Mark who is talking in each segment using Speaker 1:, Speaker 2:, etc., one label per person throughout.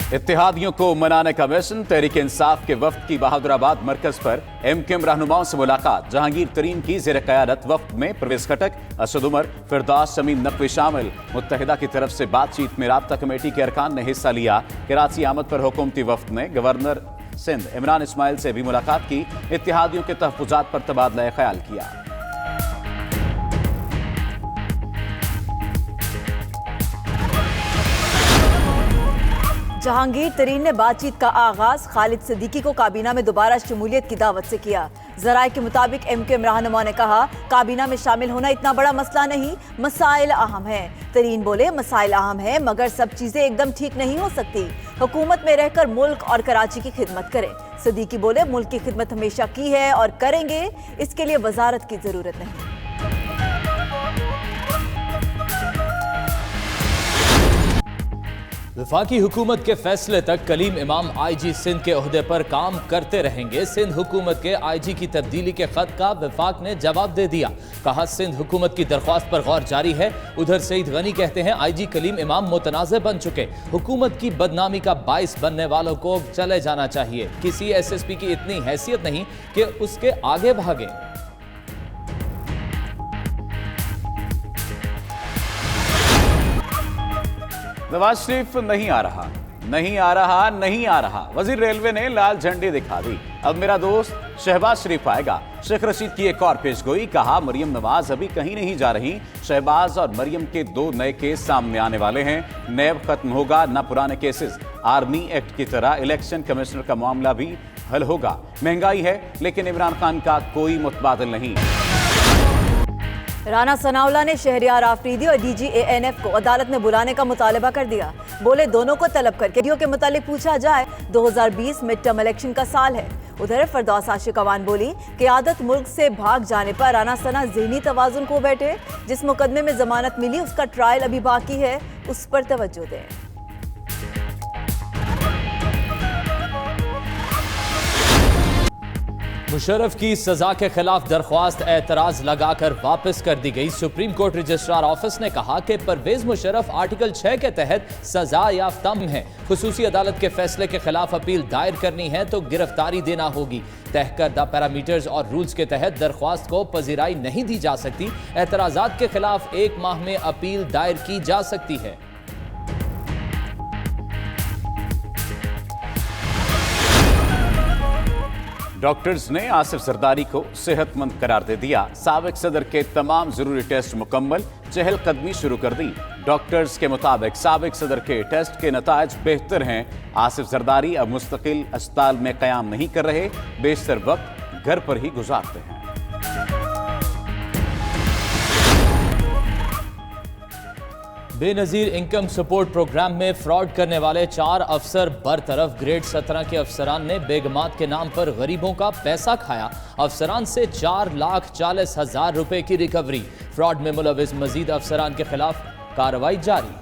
Speaker 1: इत्तेहादियों को मनाने का मिशन। तहरीक इंसाफ के वफ्द की बहादुराबाद मरकज पर MQM रहनुमाओं से मुलाकात। जहांगीर तरीन की ज़ेर क़यादत वफ्द में परवेज खटक, असद उमर, फिरदौस, शमीम नकवी शामिल। मुत्तहिदा की तरफ से बातचीत में राब्ता कमेटी के अरकान ने हिस्सा लिया। कराची आमद पर हुकूमती वफ्द ने गवर्नर सिंध इमरान इस्माइल से भी मुलाकात की। इत्तेहादियों के तहफ़्फ़ुज़ात पर तबादला ख्याल किया।
Speaker 2: जहांगीर तरीन ने बातचीत का आगाज खालिद सिद्दीकी को काबीना में दोबारा शमूलियत की दावत से किया। ज़राए के मुताबिक MQM रहनुमा ने कहा, काबीना में शामिल होना इतना बड़ा मसला नहीं, मसाइल अहम हैं। तरीन बोले, मसाइल अहम हैं मगर सब चीज़ें एकदम ठीक नहीं हो सकती। हुकूमत में रहकर मुल्क और कराची की खिदमत करें। सिद्दीकी बोले, मुल्क की खिदमत हमेशा की है और करेंगे, इसके लिए वजारत की ज़रूरत नहीं।
Speaker 3: वफाकी हुकूमत के फैसले तक कलीम इमाम IG सिंध के ओहदे पर काम करते रहेंगे। सिंध हुकूमत के IG की तब्दीली के खत का वफाक ने जवाब दे दिया। कहा, सिंध हुकूमत की दरख्वास्त पर गौर जारी है। उधर सईद गनी कहते हैं, IG कलीम इमाम मुतनाज़े बन चुके, हुकूमत की बदनामी का बाइस बनने वालों को चले जाना चाहिए। किसी SSP की इतनी हैसियत नहीं कि उसके आगे भागे।
Speaker 1: नवाज शरीफ नहीं आ रहा। वजीर रेलवे ने लाल झंडी दिखा दी। अब मेरा दोस्त शहबाज शरीफ आएगा। शेख रशीद की एक और पेशगोई। कहा, मरियम नवाज अभी कहीं नहीं जा रही। शहबाज और मरियम के 2 नए केस सामने आने वाले हैं। नैब खत्म होगा, न पुराने केसेस। आर्मी एक्ट की तरह इलेक्शन कमिश्नर का मामला भी हल होगा। महंगाई है लेकिन इमरान खान का कोई मुतबादिल नहीं।
Speaker 2: राना सनाउल्लाह ने शहरियार आफरीदी और DG ANF को अदालत में बुलाने का मुतालबा कर दिया। बोले, दोनों को तलब करके के मुतालिक पूछा जाए। 2020 मिड टर्म इलेक्शन का साल है। उधर फिरदौस आशिक अवान बोली, क़यादत मुल्क से भाग जाने पर राना सना ज़हनी तवाज़ुन को बैठे। जिस मुकदमे में जमानत मिली उसका ट्रायल अभी बाकी है, उस पर तवज्जो दें।
Speaker 3: मुशर्रफ की सजा के खिलाफ दरख्वास्त एतराज लगाकर वापस कर दी गई। सुप्रीम कोर्ट रजिस्ट्रार ऑफिस ने कहा कि परवेज मुशर्रफ आर्टिकल 6 के तहत सजा याफ्ता है। खुसूसी अदालत के फैसले के खिलाफ अपील दायर करनी है तो गिरफ्तारी देना होगी। तय करदा पैरामीटर्स और रूल्स के तहत दरख्वास्त को पजीराई नहीं दी जा सकती। एतराजात के खिलाफ 1 माह में अपील दायर की जा सकती है।
Speaker 1: डॉक्टर्स ने आसिफ जरदारी को सेहतमंद करार दे दिया। साबिक सदर के तमाम जरूरी टेस्ट मुकम्मल, चहलकदमी शुरू कर दी। डॉक्टर्स के मुताबिक साबिक सदर के टेस्ट के नताज बेहतर हैं। आसिफ जरदारी अब मुस्तकिल अस्पताल में क़याम नहीं कर रहे, बेशतर वक्त घर पर ही गुजारते हैं।
Speaker 3: बेनजीर इनकम सपोर्ट प्रोग्राम में फ्रॉड करने वाले 4 अफसर बरतरफ। ग्रेड 17 के अफसरान ने बेगमात के नाम पर गरीबों का पैसा खाया। अफसरान से 4,40,000 रुपए की रिकवरी। फ्रॉड में मुलविस मजीद अफसरान के खिलाफ कार्रवाई जारी।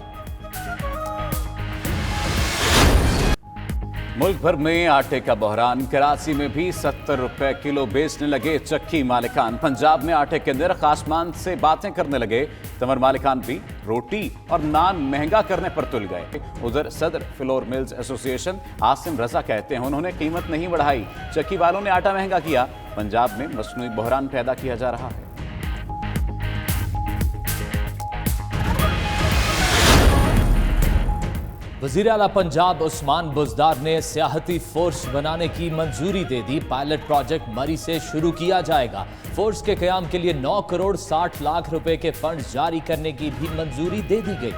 Speaker 1: मुल्क भर में आटे का बहरान। कराची में भी 70 रुपए किलो बेचने लगे चक्की मालिकान। पंजाब में आटे के नर्ख आसमान से बातें करने लगे। तमर मालिकान भी रोटी और नान महंगा करने पर तुल गए। उधर सदर फ्लोर मिल्स एसोसिएशन आसिम रजा कहते हैं, उन्होंने कीमत नहीं बढ़ाई, चक्की वालों ने आटा महंगा किया। पंजाब में मसनूई बहरान पैदा किया जा रहा है।
Speaker 3: वज़ीर आला पंजाब उस्मान बुज़दार ने सियाहती फोर्स बनाने की मंजूरी दे दी। पायलट प्रोजेक्ट मरी से शुरू किया जाएगा। फोर्स के क़याम के लिए 9 करोड़ 60 लाख रुपए के फंड जारी करने की भी मंजूरी दे दी गई।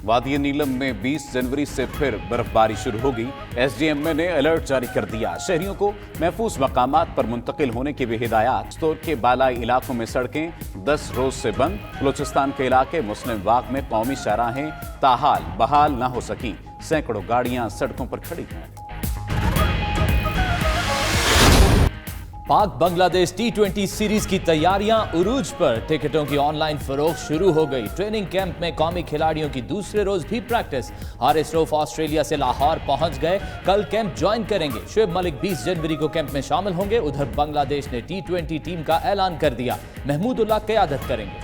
Speaker 1: वादी नीलम में 20 जनवरी से फिर बर्फबारी शुरू होगी। SDMA ने अलर्ट जारी कर दिया। शहरियों को महफूज मकामात पर मुंतकिल होने की भी हिदायत। स्टोर के बालाई इलाकों में सड़कें 10 रोज से बंद। बलूचिस्तान के इलाके मुस्लिम बाग में कौमी शाहराहें ताहाल बहाल न हो सकी। सैकड़ों गाड़ियां सड़कों पर खड़ी हैं।
Speaker 3: पाक बांग्लादेश T20 सीरीज की तैयारियां उरूज पर। टिकटों की ऑनलाइन फरोख्त शुरू हो गई। ट्रेनिंग कैंप में कौमी खिलाड़ियों की दूसरे रोज भी प्रैक्टिस। हारिस रऊफ ऑस्ट्रेलिया से लाहौर पहुंच गए, कल कैंप ज्वाइन करेंगे। शुएब मलिक 20 जनवरी को कैंप में शामिल होंगे। उधर बांग्लादेश ने T20 टीम का ऐलान कर दिया, महमूदुल्लाह क़यादत करेंगे।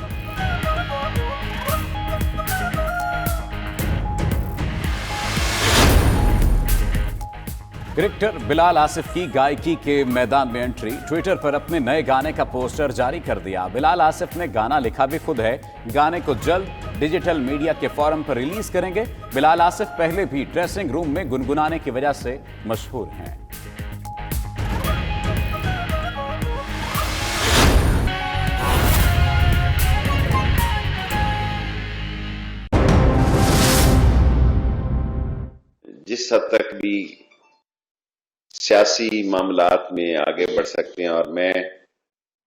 Speaker 1: क्रिकेटर बिलाल आसिफ की गायकी के मैदान में एंट्री। ट्विटर पर अपने नए गाने का पोस्टर जारी कर दिया। बिलाल आसिफ ने गाना लिखा भी खुद है। गाने को जल्द डिजिटल मीडिया के फोरम पर रिलीज करेंगे। बिलाल आसिफ पहले भी ड्रेसिंग रूम में गुनगुनाने की वजह से मशहूर हैं।
Speaker 4: जिस हद तक भी सियासी मामलात में आगे बढ़ सकते हैं, और मैं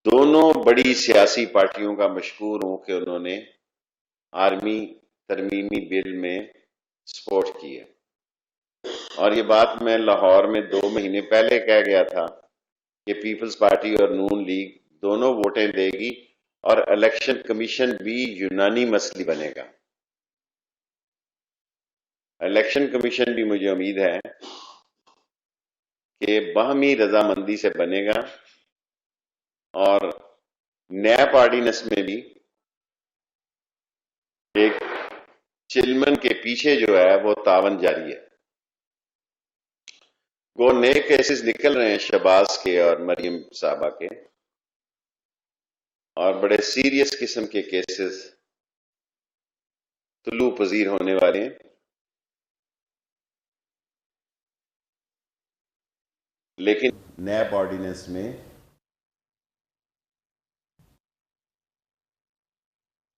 Speaker 4: दोनों बड़ी सियासी पार्टियों का मशकूर हूं कि उन्होंने आर्मी तरमीमी बिल में सपोर्ट की है। और ये बात मैं लाहौर में 2 महीने पहले कह गया था कि पीपल्स पार्टी और नून लीग दोनों वोटें देगी और इलेक्शन कमीशन भी यूनानी मसली बनेगा। इलेक्शन कमीशन भी मुझे उम्मीद है कि बाहमी रजामंदी से बनेगा और नैब ऑर्डिनेंस में भी एक चिलमन के पीछे जो है वो तावन जारी है। वो नए केसेस निकल रहे हैं शहबाज के और मरियम साहबा के, और बड़े सीरियस किस्म के केसेस तुलू पजीर होने वाले हैं। लेकिन नैब ऑर्डिनेंस में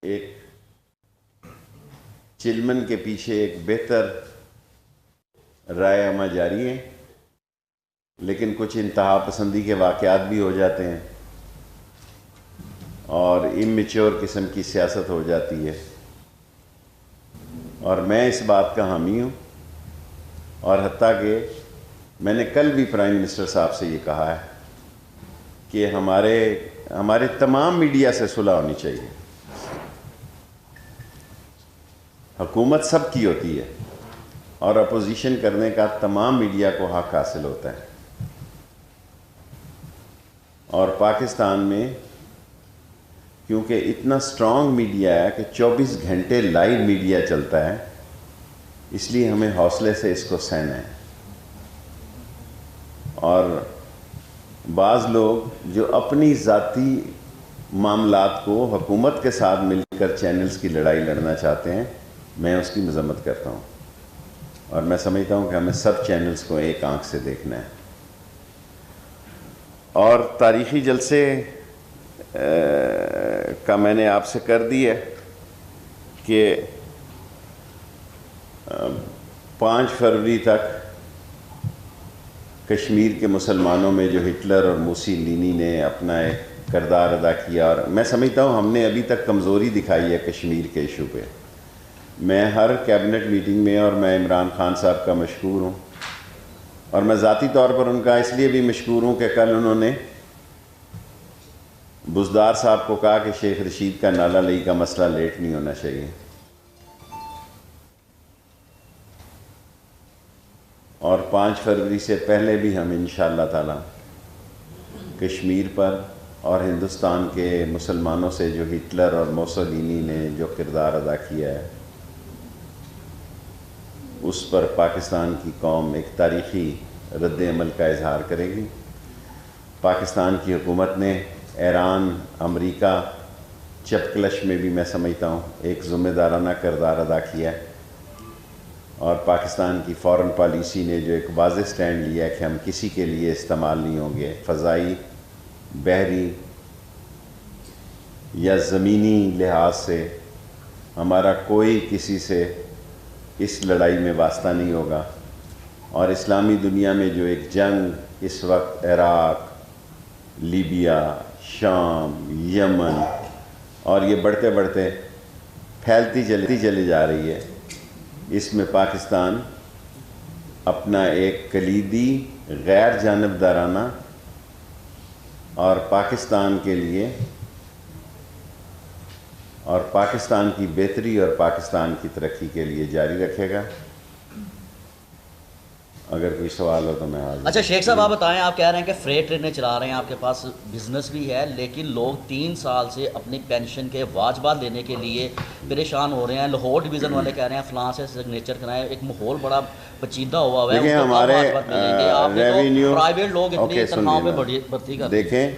Speaker 4: एक चिलमन के पीछे एक बेहतर राय अमा जारी है, लेकिन कुछ इंतहा पसंदी के वाक़यात भी हो जाते हैं और इमेच्योर किस्म की सियासत हो जाती है। और मैं इस बात का हामी हूँ, और हत्ता कि मैंने कल भी प्राइम मिनिस्टर साहब से ये कहा है कि हमारे तमाम मीडिया से सुलह होनी चाहिए। हुकूमत सबकी होती है और अपोजिशन करने का तमाम मीडिया को हक हासिल होता है। और पाकिस्तान में क्योंकि इतना स्ट्रॉन्ग मीडिया है कि 24 घंटे लाइव मीडिया चलता है, इसलिए हमें हौसले से इसको सहना है। और बाज़ लोग जो अपनी ज़ाती मामलात को हुकूमत के साथ मिलकर चैनल्स की लड़ाई लड़ना चाहते हैं, मैं उसकी मज़म्मत करता हूँ। और मैं समझता हूँ कि हमें सब चैनल्स को एक आंख से देखना है। और तारीख़ी जलसे का मैंने आपसे कर दी है कि 5 फरवरी तक कश्मीर के मुसलमानों में जो हिटलर और मुसोलिनी ने अपना एक किरदार अदा किया, और मैं समझता हूँ हमने अभी तक कमज़ोरी दिखाई है कश्मीर के इशू पे। मैं हर कैबिनेट मीटिंग में, और मैं इमरान खान साहब का मशकूर हूँ, और मैं ज़ाती तौर पर उनका इसलिए भी मशकूर हूँ कि कल उन्होंने बुज़दार साहब को कहा कि शेख रशीद का नाला लई का मसला लेट नहीं होना चाहिए। और 5 फरवरी से पहले भी हम इंशाअल्लाह ताला कश्मीर पर और हिंदुस्तान के मुसलमानों से जो हिटलर और मुसोलिनी ने जो किरदार अदा किया है, उस पर पाकिस्तान की कौम एक तारीख़ी रद्द अमल का इजहार करेगी। पाकिस्तान की हुकूमत ने ईरान, अमेरिका, चपकलश में भी मैं समझता हूँ एक ज़िम्मेदाराना किरदार अदा किया है। और पाकिस्तान की फ़ॉरेन पॉलिसी ने जो एक वाज़ेह स्टैंड लिया है कि हम किसी के लिए इस्तेमाल नहीं होंगे, फ़ज़ाई, बहरी या ज़मीनी लिहाज से हमारा कोई किसी से इस लड़ाई में वास्ता नहीं होगा। और इस्लामी दुनिया में जो एक जंग इस वक्त इराक़, लीबिया, शाम, यमन, और ये बढ़ते बढ़ते फैलती चली जा रही है, इसमें पाकिस्तान अपना एक कलीदी गैर जानिबदाराना और पाकिस्तान के लिए और पाकिस्तान की बेहतरी और पाकिस्तान की तरक्की के लिए जारी रखेगा। اگر کوئی سوال ہو تو میں حاضر۔
Speaker 5: اچھا شیخ صاحب آپ بتائیں، آپ کہہ رہے ہیں کہ فریٹ ٹرینیں چلا رہے ہیں، آپ کے پاس بزنس بھی ہے، لیکن لوگ 3 سال سے اپنی پینشن کے واجبات لینے کے لیے پریشان ہو رہے ہیں۔ لاہور ڈویژن والے کہہ رہے ہیں فلاں سے سگنیچر کرائیں، ایک ماحول بڑا پیچیدہ ہوا ہوا ہے۔
Speaker 4: دیکھیں ہمارے
Speaker 5: آپ نے تو
Speaker 4: ریونیو
Speaker 5: پرائیویٹ لوگ اتنی تنخواہوں پہ بھرتی کر
Speaker 4: دیکھیں